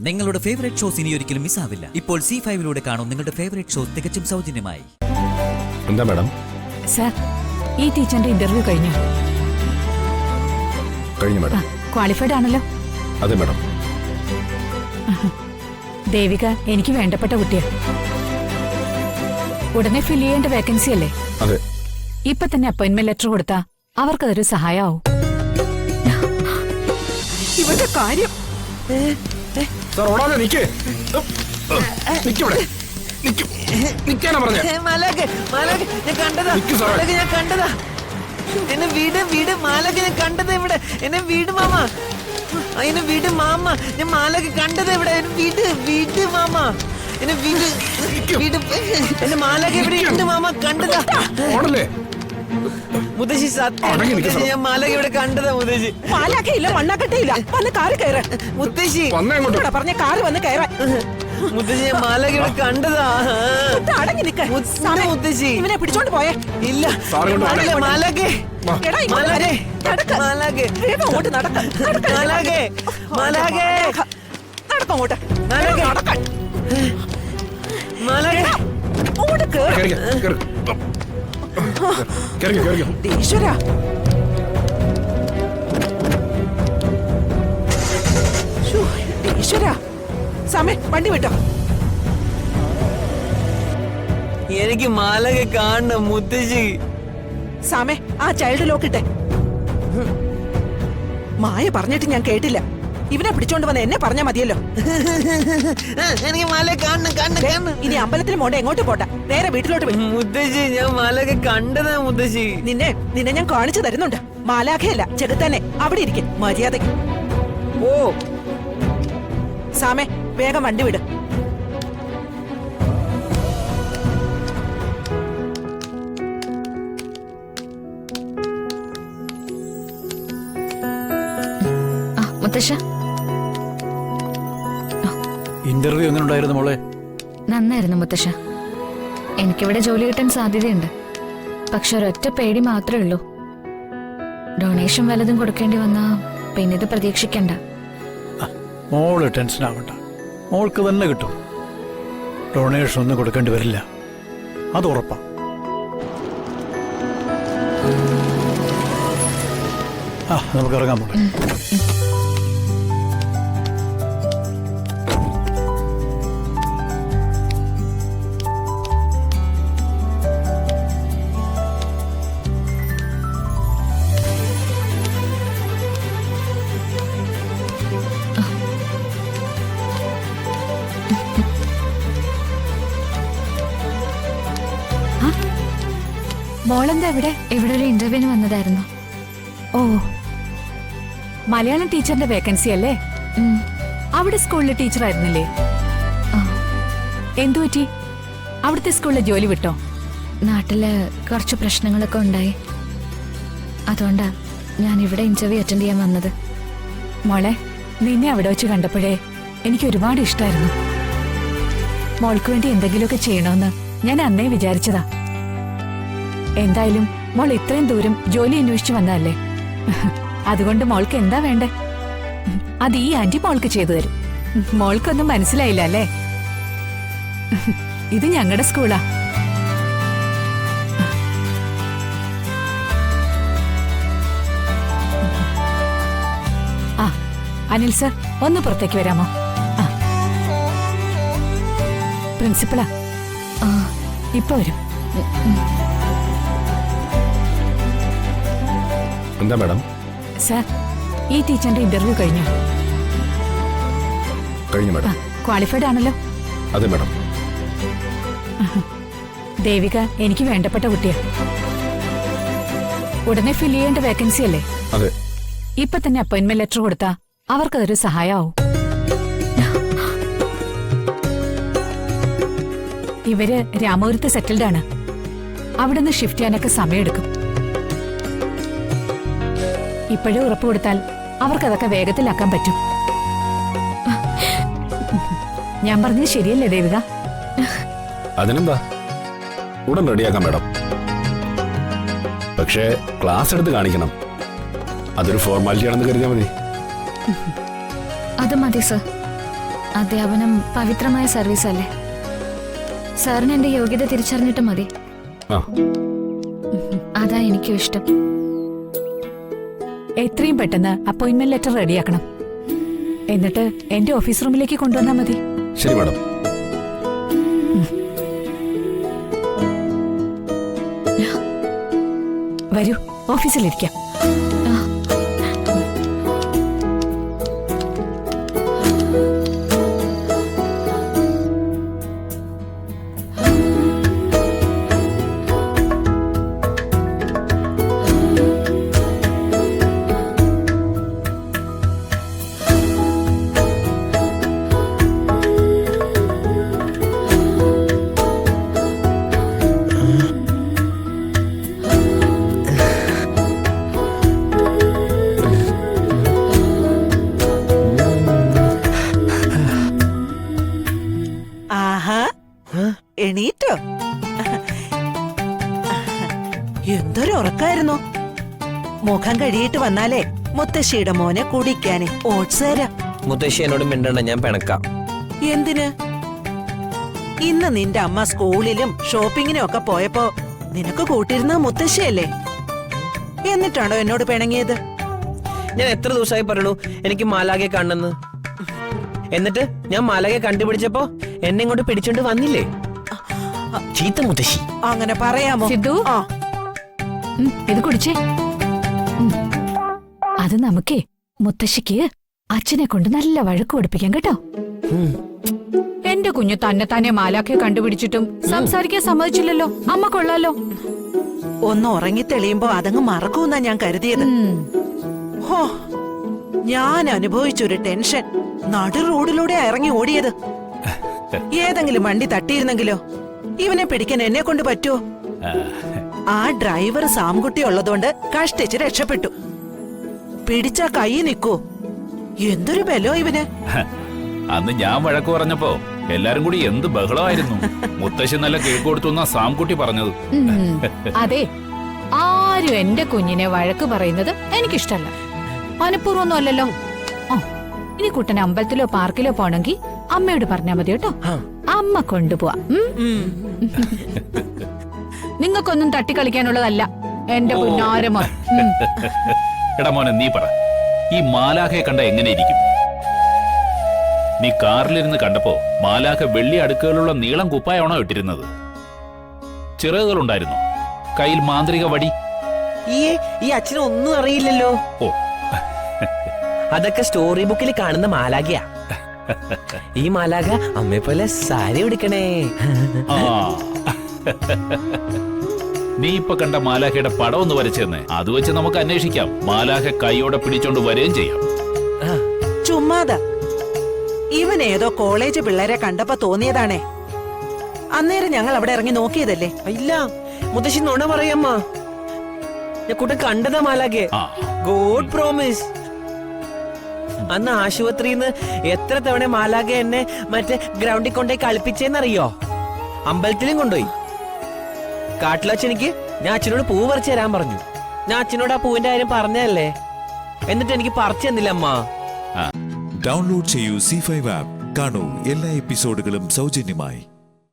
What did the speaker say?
നിങ്ങളുടെ favourite shows ഇനി ഒരിക്കലും മിസ്സാവില്ല. ഇപ്പോൾ C5 കാണും നിങ്ങളുടെ ഫേവറേറ്റ് ഷോസ് തികച്ചും സൗജന്യമായി. എന്താ മാഡം? സർ, ഈ ടീച്ചറിന്റെ ഇന്റർവ്യൂ കഴിഞ്ഞു മാഡം. ക്വാളിഫൈഡ് ആണല്ലോ? അതെ മാഡം. ദേവിക എനിക്ക് വേണ്ടപ്പെട്ട കുട്ടിയാ. ഉടനെ ഫിൽ ചെയ്യേണ്ട വേക്കൻസി അല്ലേ? അതെ. ഇപ്പൊ തന്നെ അപ്പോയിന്റ്മെന്റ് ലെറ്റർ കൊടുത്താ അവർക്കതൊരു സഹായമാവും. ഇവരുടെ കാര്യം എന്നെ വീട് മാലക ഞാൻ കണ്ടത് ഇവിടെ. എന്നെ വീട് മാമ, എന്നെ വീട് മാമ, ഞാൻ മാലക കണ്ടത് ഇവിടെ. വീട് മാമ, എന്നെ വീട് എന്നെ മാലക ഇവിടെ ഉണ്ട് മാമ, കണ്ടതാ. മുത്തശ്ശി സത്യം, ഞാൻ മാലക ഇവിടെ കണ്ടതാ മുത്തശ്ശി. മാലാക്കയില്ല, മണ്ണാക്കട്ടയില്ല. വന്ന് കാറ് കയറാൻ മുത്തശ്ശി പറഞ്ഞ കാറ് വന്ന് കയറാൻ. മുത്തശ്ശി, ഞാൻ മാലക ഇവിടെ കണ്ടതാ. അടങ്ങി നിൽക്കാൻ മുത്തശ്ശി, ഇവനെ പിടിച്ചോണ്ട് പോയേ. ഇല്ല മാലകെ, അങ്ങോട്ട് നടക്ക നടക്കങ്ങോട്ട് ഈശ്വര. ഈശ്വര, സമയ വണ്ടി വിട്ടോ. എനിക്ക് മാലക കാണണം മുത്തശ്ശി. സമയ ആ ചൈൽഡ് ലോക്കിട്ടെ. മായ പറഞ്ഞിട്ട് ഞാൻ കേട്ടില്ല. ഇവനെ പിടിച്ചോണ്ട് വന്ന് എന്നെ പറഞ്ഞാ മതിയല്ലോ. എനിക്ക് മാല കാണണം. ഇനി അമ്പലത്തിന് പോണ്ട, എങ്ങോട്ട് പോട്ടെ, നേരെ വീട്ടിലോട്ട് പോയി. മുത്തശ്ശി, ഞാൻ മാലക കണ്ടതാ മുത്തശ്ശി. നിന്നെ ഞാൻ കാണിച്ചു തരുന്നുണ്ട്. മാലാഖയല്ല, ചെകുത്താനെ. അവിടെ ഇരിക്കെ മര്യാദയ്ക്ക്. ഓ സാമേ, വേഗം വണ്ടി വിട്. ഇന്റർവ്യൂ എങ്ങനെ ഉണ്ടായിരുന്നു മോളെ? നന്നായിരുന്നു മുത്തശ്ശ. എനിക്കിവിടെ ജോലി കിട്ടാൻ സാധ്യതയുണ്ട്. പക്ഷെ ഒരൊറ്റ പേടി മാത്രമേ ഉള്ളൂ. ഡൊണേഷൻ വല്ലതും കൊടുക്കേണ്ടി വന്നാ പിന്നെ ഇത് പ്രതീക്ഷിക്കണ്ട. മോള് ടെൻഷൻ ആവണ്ട, മോൾക്ക് തന്നെ കിട്ടും. ഡൊണേഷൻ ഒന്നും കൊടുക്കേണ്ടി വരില്ല, അത് ഉറപ്പാ. നമുക്ക് ഇറങ്ങാൻ പോകണം. മോളെന്താ ഇവിടെ? ഇവിടെ ഒരു ഇന്റർവ്യൂവിന് വന്നതായിരുന്നു. ഓ, മലയാളം ടീച്ചറിന്റെ വേക്കൻസി അല്ലേ? അവിടെ സ്കൂളിലെ ടീച്ചറായിരുന്നില്ലേ? എന്തു പറ്റി? അവിടുത്തെ സ്കൂളിലെ ജോലി വിട്ടോ? നാട്ടില് കുറച്ച് പ്രശ്നങ്ങളൊക്കെ ഉണ്ടായി. അതുകൊണ്ടാ ഞാൻ ഇവിടെ ഇന്റർവ്യൂ അറ്റൻഡ് ചെയ്യാൻ വന്നത്. മോളെ, നിന്നെ അവിടെ വെച്ച് കണ്ടപ്പോഴേ എനിക്ക് ഒരുപാട് ഇഷ്ടമായിരുന്നു. മോൾക്ക് വേണ്ടി എന്തെങ്കിലുമൊക്കെ ചെയ്യണമെന്ന് ഞാൻ അന്നേ വിചാരിച്ചതാ. എന്തായാലും മോൾ ഇത്രയും ദൂരം ജോലി അന്വേഷിച്ചു വന്നതല്ലേ, അതുകൊണ്ട് മോൾക്ക് എന്താ വേണ്ടേ അത് ഈ ആന്റി മോൾക്ക് ചെയ്തു തരും. മോൾക്കൊന്നും മനസ്സിലായില്ല അല്ലേ? ഇത് ഞങ്ങളുടെ സ്കൂളാ. ആ, അനിൽ സർ, ഒന്ന് പുറത്തേക്ക് വരാമോ? പ്രിൻസിപ്പളാ, ഇപ്പൊ വരും. എന്താ മാഡം? സർ, ഈ ടീച്ചറിന്റെ ഇന്റർവ്യൂ കഴിഞ്ഞു മാഡം. ക്വാളിഫൈഡ് ആണല്ലോ? അതെ മാഡം. ദേവിക എനിക്ക് വേണ്ടപ്പെട്ട കുട്ടിയാ. ഉടനെ ഫിൽ ചെയ്യേണ്ട വേക്കൻസി അല്ലേ? അതെ. ഇപ്പൊ തന്നെ അപ്പോയിന്റ്മെന്റ് ലെറ്റർ കൊടുത്താ അവർക്കതൊരു സഹായമാവും. ഇവര് രാമപുരത്ത് സെറ്റിൽഡ് ആണ്. അവിടുന്ന് ഷിഫ്റ്റ് ചെയ്യാനൊക്കെ സമയമെടുക്കും. ഇപ്പോഴേ ഉറപ്പ് കൊടുത്താൽ അവർക്കതൊക്കെ വേഗത്തിലാക്കാൻ പറ്റും. ഞാൻ പറഞ്ഞത് ശരിയല്ലേ ദേവിക? അതിനെന്താ, ഉടൻ റെഡിയാക്കാം മാഡം. പക്ഷേ ക്ലാസ് എടുത്ത് കാണിക്കണം. അതൊരു ഫോർമാലിറ്റി ആണെന്ന് കരുതിയാൽ മതി. അത് മതി സർ. അധ്യാപനം പവിത്രമായ സർവീസ് അല്ലേ? സാറിന് എന്റെ യോഗ്യത തിരിച്ചറിഞ്ഞിട്ട് മതി. ആ അതാ എനിക്കും ഇഷ്ടം. എത്രയും പെട്ടെന്ന് അപ്പോയിന്റ്മെന്റ് ലെറ്റർ റെഡിയാക്കണം. എന്നിട്ട് എന്റെ ഓഫീസ് റൂമിലേക്ക് കൊണ്ടുവന്നാ മതി. ശരി മാഡം. വരൂ, ഓഫീസിലിരിക്കാം. ആഹാ, എണീറ്റോ? എന്തൊരു ഉറക്കായിരുന്നു. മുഖം കഴുകിയിട്ട് വന്നാലേ മുത്തശ്ശിയുടെ മോനെ കുടിക്കാന് ഓട്സ് തരാം. മുത്തശ്ശി എന്നോട് മിണ്ടണ്ട, ഞാൻ പിണക്കാം. എന്തിന്? ഇന്ന് നിന്റെ അമ്മ സ്കൂളിലും ഷോപ്പിങ്ങിനും ഒക്കെ പോയപ്പോ നിനക്ക് കൂട്ടിരുന്ന മുത്തശ്ശിയല്ലേ? എന്നിട്ടാണോ എന്നോട് പിണങ്ങിയത്? ഞാൻ എത്ര ദിവസമായി പറയണു എനിക്ക് മാലാകെ കാണണമെന്ന്. എന്നിട്ട് ഞാൻ മാലാകെ കണ്ടുപിടിച്ചപ്പോ എന്നെ ഇങ്ങോട്ട് പിടിച്ചോണ്ട് വന്നില്ലേ? ചീത്ത മുത്തശ്ശി. അങ്ങനെ പറയാമോ? സിദ്ധു, ആ, ഇത് കുടിച്ചേ. അത് നമുക്കേ മുത്തശ്ശിക്ക് അച്ഛനെ കൊണ്ട് നല്ല വഴക്ക് പഠിപ്പിക്കാം കേട്ടോ. എന്റെ കുഞ്ഞു തന്നെ മാലാഖയെ കണ്ടുപിടിച്ചിട്ടും സംസാരിക്കാൻ സമ്മതിച്ചില്ലല്ലോ. അമ്മ കൊള്ളാലോ. ഒന്ന് ഉറങ്ങി തെളിയുമ്പോ അതങ്ങ് മറക്കൂന്നാ ഞാൻ കരുതിയത്. ഹോ, ഞാൻ അനുഭവിച്ചൊരു ടെൻഷൻ. നടു റോഡിലൂടെ ഇറങ്ങി ഓടിയത്. ഏതെങ്കിലും വണ്ടി തട്ടിയിരുന്നെങ്കിലോ? ഇവനെ പിടിക്കാൻ എന്നെ കൊണ്ട് പറ്റുമോ? ആ ഡ്രൈവർ സാംകുട്ടി ഉള്ളതുകൊണ്ട് കഷ്ടിച്ച് രക്ഷപ്പെട്ടു. പിടിച്ചാ കൈ നിക്കോ? എന്തൊരു ബലോ ഇവന്. അന്ന് ഞാൻ വഴക്ക് പറഞ്ഞപ്പോ എല്ലാരും കൂടി എന്ത് ബഹളമായിരുന്നു. മുത്തശ്ശി നല്ല കേക്ക് കൊടുത്തു എന്നാ സാംകുട്ടി പറഞ്ഞത്. അതെ, ആരും എന്റെ കുഞ്ഞിനെ വഴക്ക് പറയുന്നത് എനിക്കിഷ്ടല്ല. മനഃപൂർവ്വമൊന്നും അല്ലല്ലോ. ഇനി കുട്ടൻ അമ്പലത്തിലോ പാർക്കിലോ പോണെങ്കിൽ അമ്മയോട് പറഞ്ഞാ മതി കേട്ടോ. അമ്മ കൊണ്ടുപോവാ. നിങ്ങൾക്കൊന്നും തട്ടിക്കളിക്കാനുള്ളതല്ല എന്റെ പുന്നാരമോ. എടാ മോനെ, നീ പറ, ഈ മാലാഖയെ കണ്ട എങ്ങനെ ഇരിക്കും? നീ കാറിലിരുന്ന് കണ്ടപ്പോ മാലാഖ വെള്ളി അടുക്കുകളുള്ള നീളം കുപ്പായാണോ ഇട്ടിരുന്നത്? ചിറകുകളുണ്ടായിരുന്നു? കയ്യിൽ മാന്ത്രിക വടി? ഈ അച്ഛന് ഒന്നും അറിയില്ലല്ലോ. ഓ, അതൊക്കെ സ്റ്റോറി ബുക്കിൽ കാണുന്ന മാലാഖയാ. ഈ മാലാഖ അമ്മയെ പോലെ സാരി ഉടുക്കണേ. ആ. നീ ഇപ്പൊ കണ്ട മാലാഖയുടെ പടം ഒന്ന് വരച്ചെന്ന്, അത് വെച്ച് നമുക്ക് അന്വേഷിക്കാം. മാലാഖ കൈയോടെ പിടിച്ചോണ്ട് വരികയും ചെയ്യാം. ചുമ്മാതാ. ഇവൻ ഏതോ കോളേജ് പിള്ളേരെ കണ്ടപ്പോ തോന്നിയതാണേ. അന്നേരം ഞങ്ങൾ അവിടെ ഇറങ്ങി നോക്കിയതല്ലേ. ഇല്ല, മുത്തശ്ശി നുണ പറയമ്മ. ഞാൻ കൂട്ടം കണ്ടതാ മാലാഖെ. ആ. God promise. അന്ന് ആശുപത്രിന്ന് എത്ര തവണ മാലാഖ എന്നെ മറ്റേ ഗ്രൗണ്ടിൽ കൊണ്ടുപോയി കളിപ്പിച്ചേന്നറിയോ? അമ്പലത്തിലും കൊണ്ടുപോയി. കാട്ടിലച്ഛനിക്ക് ഞാൻ അച്ഛനോട് പൂ പറിച്ചു തരാൻ പറഞ്ഞു. ഞാൻ അച്ഛനോട് ആ പൂവിന്റെ കാര്യം പറഞ്ഞതല്ലേ. എന്നിട്ട് എനിക്ക് പറിച്ചു തന്നില്ല അമ്മ. ഡൗൺലോഡ് ചെയ്യൂ C5 ആപ്പ്. കാണൂ എല്ലാ എപ്പിസോഡുകളും സൗജന്യമായി.